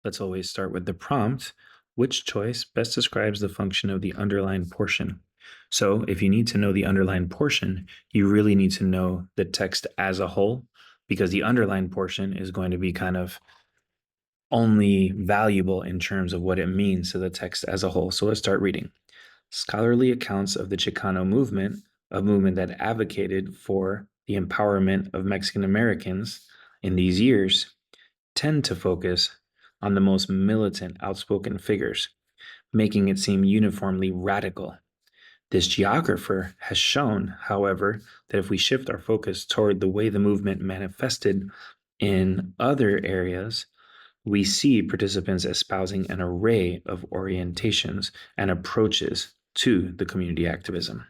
Let's always start with the prompt. Which choice best describes the function of the underlined portion? So, if you need to know the underlined portion, you really need to know the text as a whole, because the underlined portion is going to be kind of only valuable in terms of what it means to the text as a whole. So, let's start reading. Scholarly accounts of the Chicano movement, a movement that advocated for the empowerment of Mexican Americans in these years, tend to focus on the most militant, outspoken figures, making it seem uniformly radical. This geographer has shown, however, that if we shift our focus toward the way the movement manifested in other areas, we see participants espousing an array of orientations and approaches to the community activism.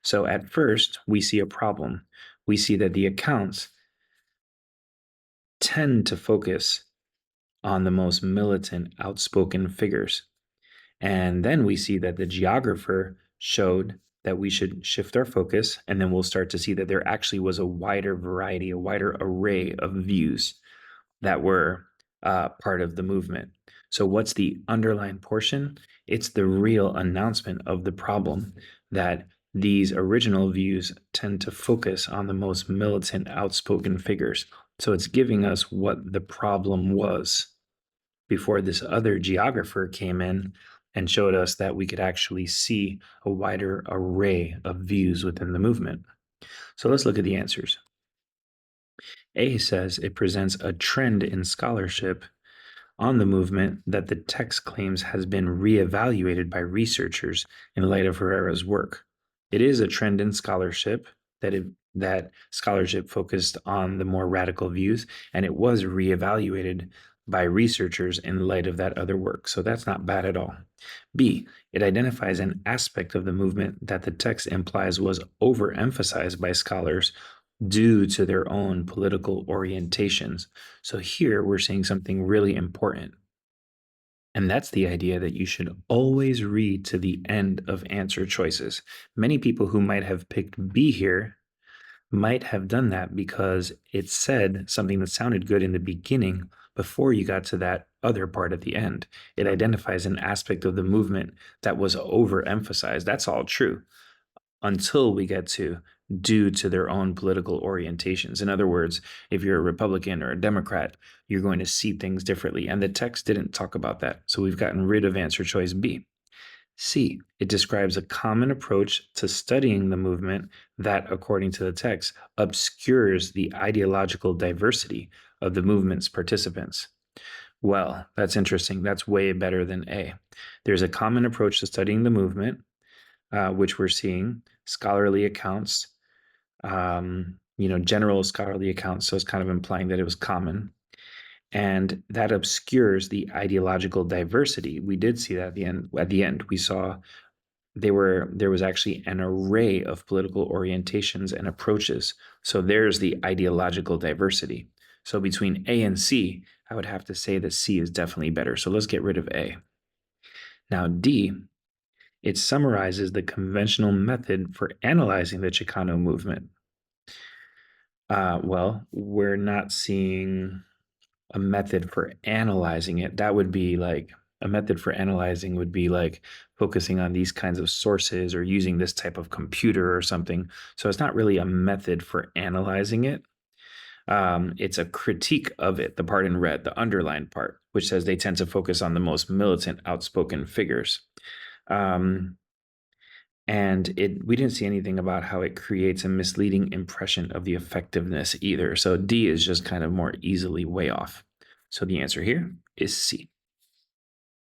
So at first, we see a problem. We see that the accounts tend to focus on the most militant, outspoken figures. And then we see that the geographer showed that we should shift our focus, and then we'll start to see that there actually was a wider variety, a wider array of views that were part of the movement. So, what's the underlying portion? It's the real announcement of the problem that these original views tend to focus on the most militant, outspoken figures. So, it's giving us what the problem was before this other geographer came in and showed us that we could actually see a wider array of views within the movement. So let's look at the answers. A says it presents a trend in scholarship on the movement that the text claims has been reevaluated by researchers in light of Herrera's work. It is a trend in scholarship that scholarship focused on the more radical views, and it was reevaluated by researchers in light of that other work. So that's not bad at all. B, it identifies an aspect of the movement that the text implies was overemphasized by scholars due to their own political orientations. So here we're seeing something really important. And that's the idea that you should always read to the end of answer choices. Many people who might have picked B here might have done that because it said something that sounded good in the beginning before you got to that other part at the end. It identifies an aspect of the movement that was overemphasized. That's all true until we get to due to their own political orientations. In other words, if you're a Republican or a Democrat, you're going to see things differently. And the text didn't talk about that. So we've gotten rid of answer choice B. C, it describes a common approach to studying the movement that, according to the text, obscures the ideological diversity of the movement's participants. Well, that's interesting. That's way better than A. There's a common approach to studying the movement, which we're seeing, scholarly accounts, general scholarly accounts. So it's kind of implying that it was common. And that obscures the ideological diversity. We did see that at the end. We saw there was actually an array of political orientations and approaches. So there's the ideological diversity. So between A and C, I would have to say that C is definitely better. So let's get rid of A. Now D, it summarizes the conventional method for analyzing the Chicano movement. Well, we're not seeing a method for analyzing it. That would be like a method for analyzing would be like focusing on these kinds of sources or using this type of computer or something. So it's not really a method for analyzing it. It's a critique of it, the part in red, the underlined part, which says they tend to focus on the most militant, outspoken figures. And we didn't see anything about how it creates a misleading impression of the effectiveness either. So D is just kind of more easily way off. So the answer here is C.